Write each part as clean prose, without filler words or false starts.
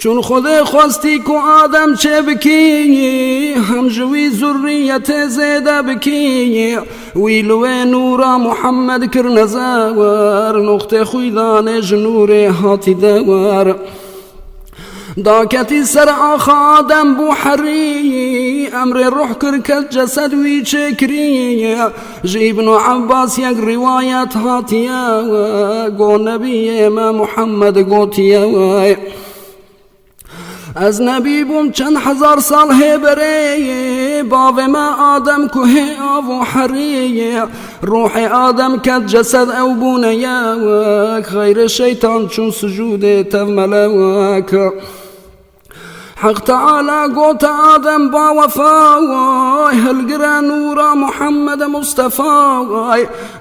چون خود خواستی که آدم چه بکی هم جوی ذریت زیده بکی ویلو نورا محمد کر نزاور نقطه خویدان جنور هاتی دوار داكتي سر آخ آدم بو حري امر روح كركت جسد وي چكري جيبن عباس يك روايات هاتيا قو نبي ما محمد قوتيا از نبی بوم چند هزار سال هبره باو ما آدم که آو حریه روح آدم کد جسد او بونیاک غیر شیطان چون سجود تملواک حق تعالى قوت آدم با وفاوي هلقرا نورا محمد مصطفى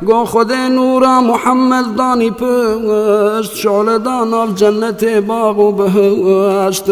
قو خد نورا محمد داني پشت شعل دانا في جنة باغ بهشت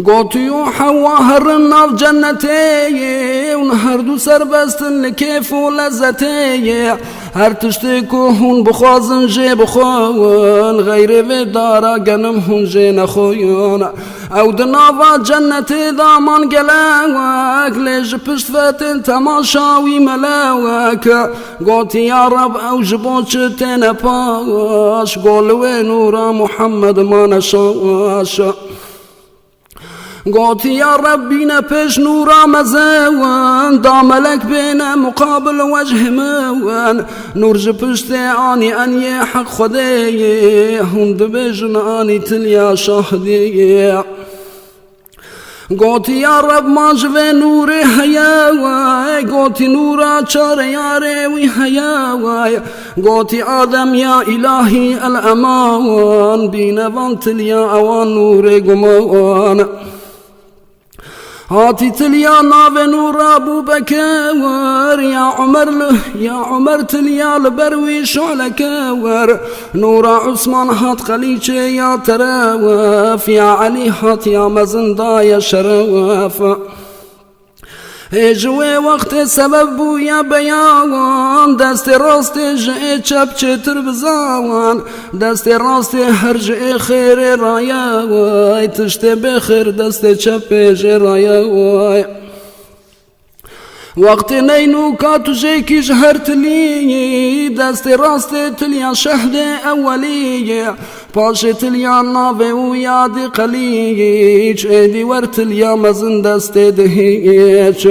قوتيو حوا هرنا في جنتي ونهر دو سربستن لكيف ولزتي هر تشتكو هون بخوازن جي بخوان غير في دارا قنم هون جي نخوان او دنافا جنتي دامان قلاواك ليش پشت فتن تماشاوي ملاواك قوتي يا رب او جبوش تنپاش قولوي نورا محمد ما نشاش قوتي يا ربي نبش نورا مزوان داملك بين مقابل وجه موان نور جبشتي اني اني حق خدي هند بجن اني تليا شهدي قوتي يا رب ما جوه نوري هياواي قوتي نورا چار ياري وي هياواي قوتي آدم يا إلهي الأمان بينوان تليا اوان نوري قموان هاتي تليا ناف نور ابو بكر يا عمر تليا لبروي شعلكور نور عثمان هات خليجه يا تراوف يا علي هات يا مزندا يا شرف جوه وقت سبب بو یا بیان دست راست جه چپ چتر بزاوان دست راست هر جه خیر رایوای تشت بخیر دست چپ جه رایوای وقت نینو کاتو جیکیش هر تلی دست راست تلیا شهد اولی پاش تلیا ناوه و یاد قلیچ ایدی ور تلیا مزن دست دهیچ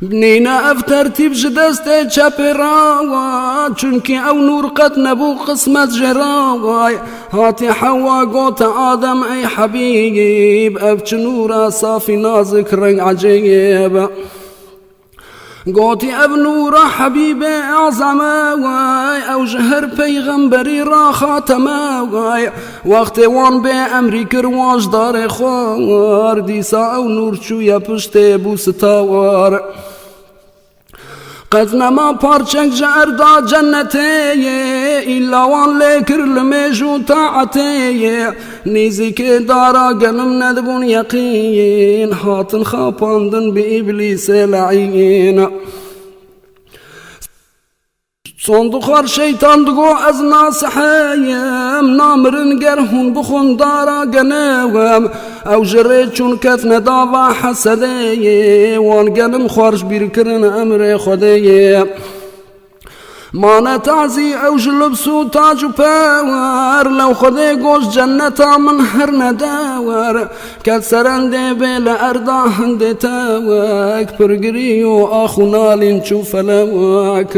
بنينا افترتيب جدست چپ راوا چونكي او نور قد نبو قسمت جراواي هاتي حوا قوت آدم اي حبيب ابچ نورا صافي نازك رنگ عجيب قوتي اب نورا حبيب اعظم واي او جهر پیغمبري را خاتم واي وقت وان به امري کرواج دار خوار ديسا او نور چويا پشت بو ستاوار قد نما پارچک جعر دا جنتي إلا وان لكر لميجو طاعتي نيزك دارا قلم ندبون يقين هاتن خاپاندن بإبليس لعين صندوق شيطان دقو از ناصحيم نامرن گرهون بخون دارا گنوم او جره چون کت نداوا حسده وان گلم خارج بیرکرن امر خوده ما نتعزي او جلبسو تاج باور لو خده گوش جنتا من هر نداور کت سرنده بلا اردا هنده تاوک پرگریو آخو نالین چو فلوک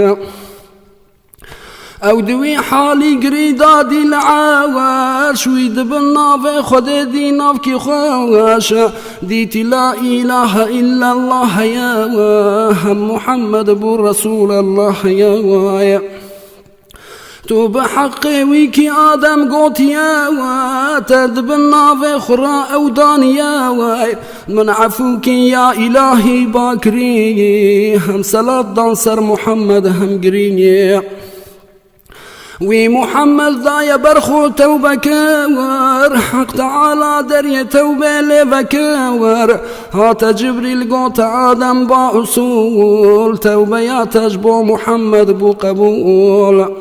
او دوي حالي قريدا دي العواش ويد بالناف خد دي ناف كي خواش ديتي لا اله الا الله يا هم محمد بو رسول الله يا تو بحقي ويكي آدم قوت يا تد بالناف خرا او دانيا من عفوك يا إلهي باكري هم صلاة دانسر محمد هم قريني وي محمد ذا برخو توبك ور حق تعالى دري توبة لبك ور هات جبريل قوت آدم با أصول توبة يا تجبو محمد بو قبول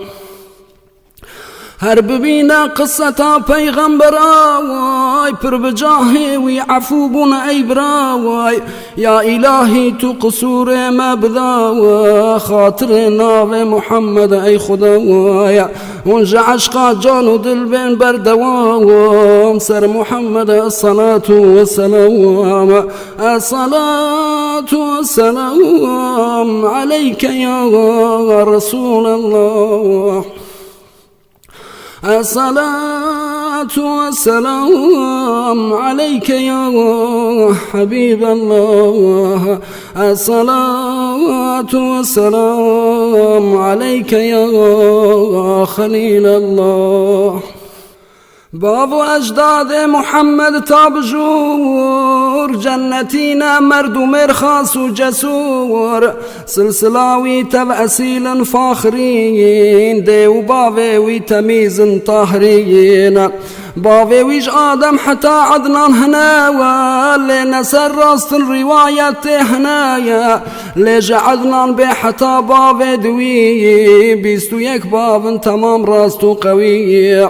هر ببینا قصتا پیغمبراوای پر بجاهی وی عفو بون ای براوای یا الهی تو قصور ما بداوای خاطر ناو محمد ای خداوای اونجا عشقا جان و دل بین بردوام سر محمد الصلاة والسلام الصلاة والسلام عليك يا رسول الله الصلاة والسلام عليك يا حبيب الله الصلاة والسلام عليك يا خليل الله باب اجداد محمد تابجور جنتينا مرد مرخاص وجسور سلسلاوي تبأسيل فاخرين ديو بابي تميز طاهرين بابي ويج آدم حتى عدنان هنايا لنسر راست الرواية هنايا ليج عدنان بحتى بابي دوي بيستو يك باب تمام راستو قوي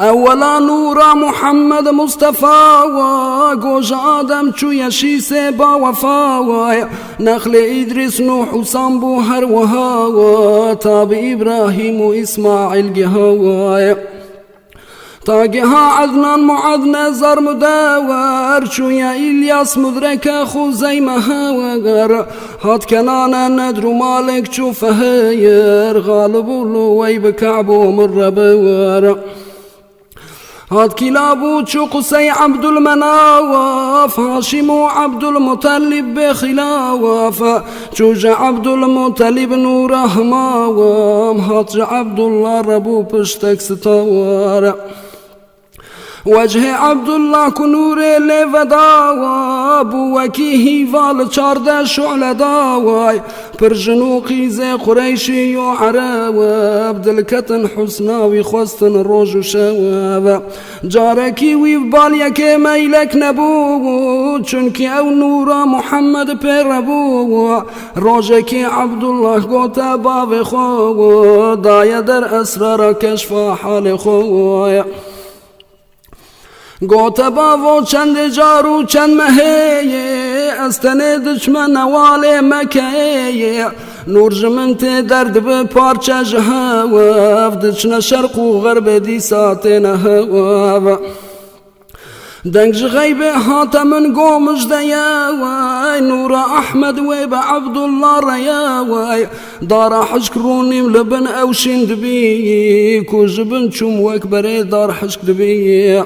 اولا نورا محمد مصطفى وگوش آدم چو یشیسه با وفا نخل ادریس نوح و سامبو هر وها تاب ابراهیم و اسماعیل گها تاگها عدنان معدن زر مداور چو یا الیاس مدرک خوزیمه وگر هات کنان ندر مالک چو فهیر غالب لوی بکعب و مربور هاد كلابو چو قصي عبد المناوف هاشم عبد المطلب بخلاوف چو عبد المطلب نور هماوم هات عبد الله ربو پشتك ستوار وجه عبد الله كنور لفداوا بو وكيه فال چارده شعل داواي پر جنوقي زي قريشي و عراواب دلكتن حسناوي خوستن روج و شواب جاركي ويفباليك ميلك نبو چونكي او نورا محمد پربو روجكي عبد الله قوتا باب خو دايا در اسرار كشف حال خو گوت باو چند جارو چند مهیه استنه دشمن نوال مکیه نور جمنت درد به پارچه جهاو دچن شرق و غرب دی ساتن هوا دنج غیب هاتمن قومش دياوي نور احمد ويب عبد الله رياوي دار حشكروني لبن او شند بي كوجبن شم وكبري دار حشك دبي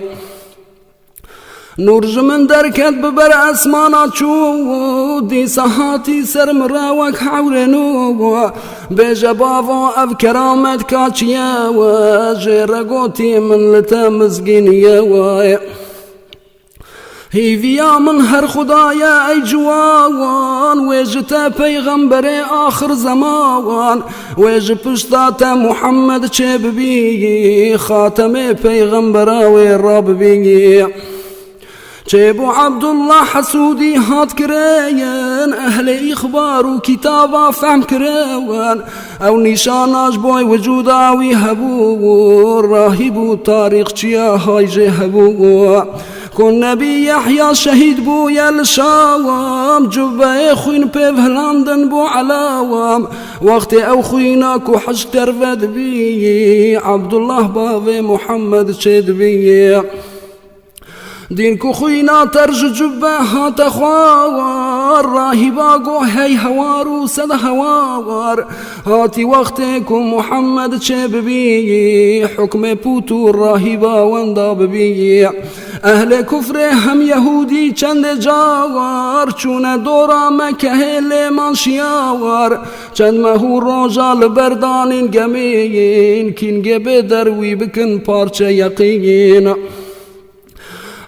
نور جمن دركت ببر اسمانا چو دي ساحاتي سر مراوك حورنو بجبافو اف كرامت كاتشيا وجرقوتي من لتمزقينيا هيفيا من هر خدايا اي جوان ويجتا پیغمبر آخر زمان ويج پشتا محمد چه ببي خاتم پیغمبر ويراب بي چبو عبدالله حسودي هات كريان اهل اخبار وكتابا فهم كريان او نشاناش بوي وجوداوي هبو راهبو تاريخ چيا هاي جهبو كن نبي يحيى شهيد بو يلشاوام جبه خوين بفهلاندن بو علاوام وقت او خويناكو حج ترفد بي عبدالله بابي محمد شد بي دينكو خوينا ترج جبه هات خوار راهباقو هي هوارو سد هوار هاتي وقتكم محمد شببي حكم بوتو الراهبا وانداب بي اهل كفر هم يهودي چند جاوار چون دورا مكه لمن شياوار چند مهو روجال بردانين گمين كين بدروي بكن پارچه يقين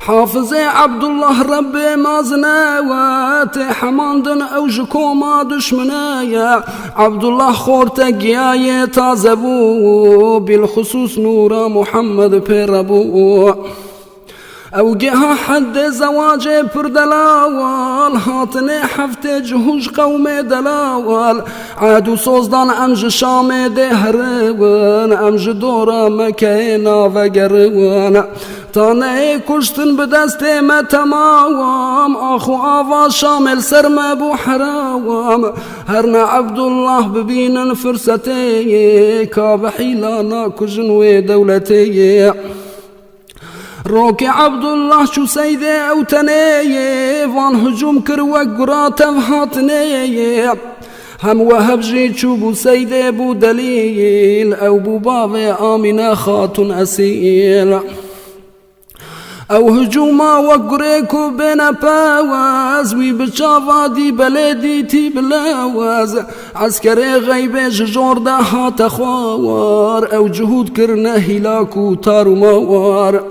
حافظ عبد الله رب مازناوات حماندن اوجكو ما دشمنايا عبد الله خورتقيايا تازبو بالخصوص نور محمد بيربو او جها حد زواج پر دلاوال هاتني حفت جهوش قوم دلاوال عادو سوزدان امج شام ده هروان امج دورا مكينا وگروان تانه کشتن به دست ما تمام آخو آوا شامل سرم بو حراوام هرنا عبدالله ببینن فرصتی کاب حیلانا کجن و دولتی روك عبد الله شو سيدي او تنيه وان هجوم كروك قراتب هاتنيه هم وهب جيت شو بو سيدي بو دليل او بو بابي آمنة خاتون أسيل او هجوما وقريكو بين باواز وي بشافا دي بلدي تي بلاواز عسكري غيبه جور ده هات خوار او جهود كرنا هلاكو تارو موار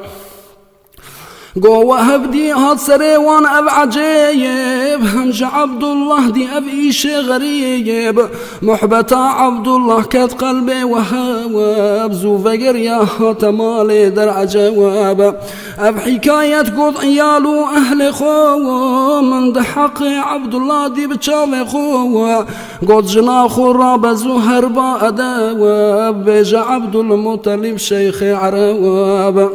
قوة هبدي هات سريوان اب عجيب همج عبد الله دي اب ايش غريب محبتا عبد الله كات قلبي وهواب زو فقر يا هات مالي درع جواب اب حكاية قد عيالو اهل خوة من دحق عبد الله دي بتشاوي خوة قد جناخو راب زو هربا ادواب بيجا عبد المطلب شيخ عرواب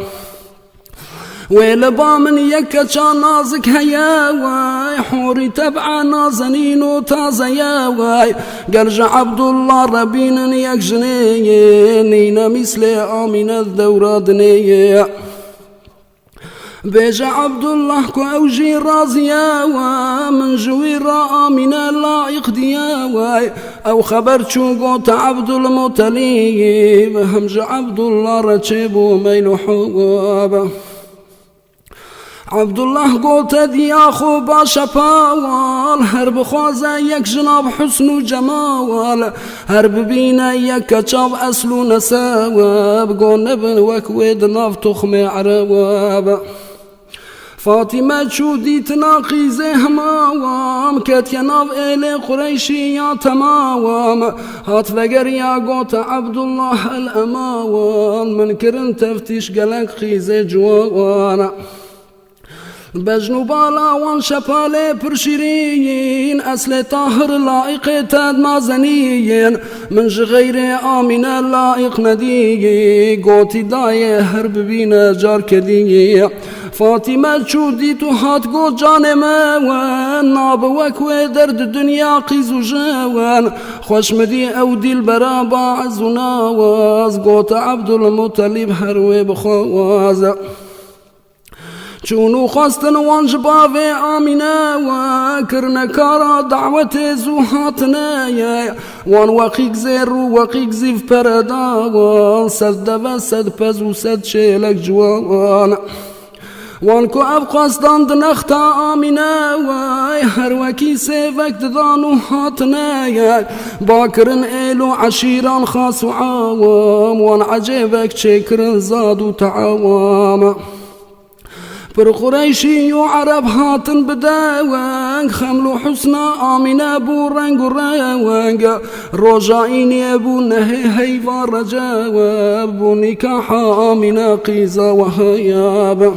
ويلبا من يكا كان نازك هياواي حوري تبع نازنين تازياواي قرج عبد الله ربين يك جنينينا مثل آمين الدورة دنيا بيجا عبد الله كو اوجي رازياوا من جوير آمين اللائق دياواي او خبر شو قوت عبد المطلب همج عبد الله رتشبو ميلو حواب عبد الله قلت دي اخو باشا باوال هرب خوازه يك جناب حسن و جمال هرب بينا يك كتاب اصلو نسواب قول نبن وكويد ناف تخم عرواب فاطمة شو دي تناقيزه هماوام كت يناف إلي قريشي يا تماوام هات فقر يا قوت عبد الله الأماوان من كرن تفتيش قلق خيزه جوانا بجنوبالا وان شپاله پرشیرین اصل طاهر لائق تاد مازنین من غیر آمینه لائق ندیگی گوتی دای هرب بین جار کدیگی فاطمه چودی تو هات گو جان موان ناب وکو درد دنیا قیزو جوان خوشمدی او دیل برا باعز و نواز گوت عبدالمطلب هروی بخواز چونو خواستن وان جباوه آمینه و کرن کارا دعوت زوحاتنه وان وقیق زیر رو وقیق زیف پردا وان صد و صد پز و صد شیلک جوان وان کو اب خواستان دنختا آمینه و هر وکی سیفک دانو هاتنه باکرن ایلو عشیران خاص و عوام وان عجیبک چکرن زاد و تعوام پر قريشي وعرب هاتن بداوانگ خملو حسنا آمينة بو رنگ و روانگ روجائيني ابو نهي هيفا رجاواب بو نكاح آمينة قيزا وهياب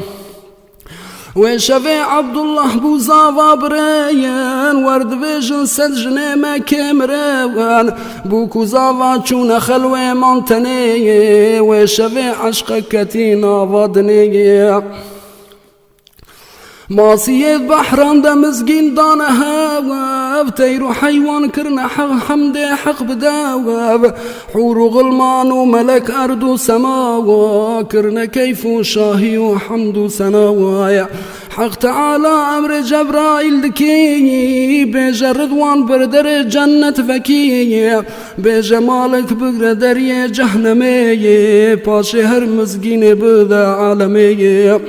وشفي عبد الله بو زافا بريان ورد فيجن سجن ما كمروان بو كوزافا چون خلوه منتني وشفي عشق كتينا فادني ماسية بحران دا مزقين دانا هاواب تيرو حيوان كرنا حمد حق بداواب حور غلمان وملك أرض وسماوا كرنا كيف شاهي وحمد سناوايا حق تعالى أمر جبرائيل دكي بيجا رضوان بردر جنة فكي بيجا مالك بقردر جهنمي باشي هر مزقين بدا عالمي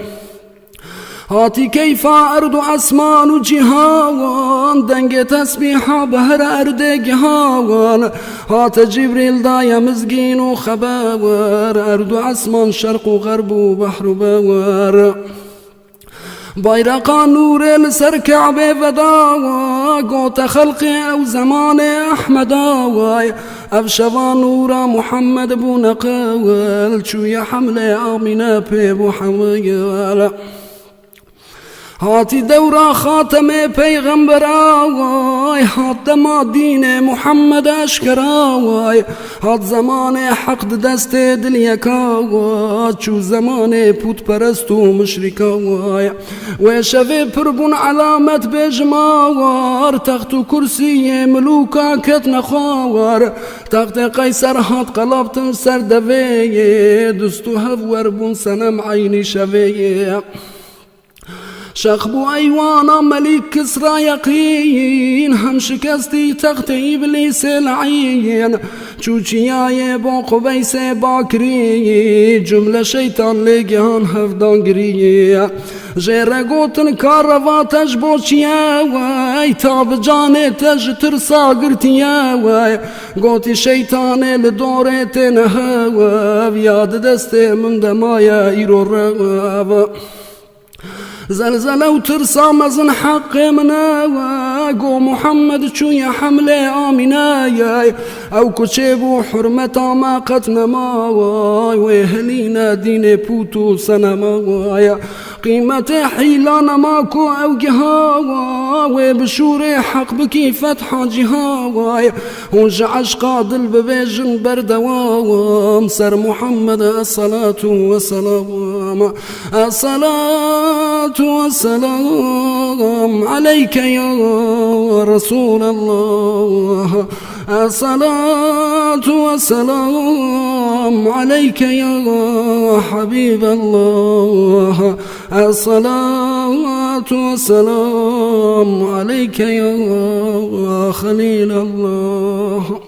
هاتي كيف أرض أسمان وجهاوان دنگ تسبيحا بهر أرض جهاوان هات جبريل دايا مزقين وخباور أرض أسمان شرق وغرب وبحر باور بايرقا نور لسر كعبه فداوا قوت خلقي او زمان احمداوا افشوا نور محمد بو نقاول شو يا حمله آمنة بيبو حويل هاتی دورا خاتم پیغمبراوای هات دما دین محمد اشکراوای هات زمان حق دست دل یکاوای چو زمان پوت پرست و مشرکاوای و شوی پربون علامت بجماوار تخت و کرسی ملوکا کت نخوار تخت قیصر هات قلابتن سر دوی دستو هفور بون سنم عینی شوی شخبو ایوانا ملك كسرى يقين هم شكستي تخت إبليس العين چوچياي با قبيس باكري جملة شيطان لگهان هفدان گري جيرگوتن كارواتش بوچيا وي تاب جانتش ترسا گرتيا وي گوتي شيطان لدورتن هوا بياد دست من دمايا ايرو روا زلزلة وترسى مزن حق منا واقو محمد شو يا حملة آمنا ياي او كتشيبو حرمة ما قتنا ما واي ويهلينا دين بوتو سنما واي قيمة حيلانا ماكو او جهاوا وبشوري حق بكي فتح جهاواي وجعش قادل ببيجن بردوام سر محمد الصلاة والسلام الصلاة والسلام عليك يا رسول الله الصلاة والسلام عليك يا حبيب الله الصلاة والسلام عليك يا خليل الله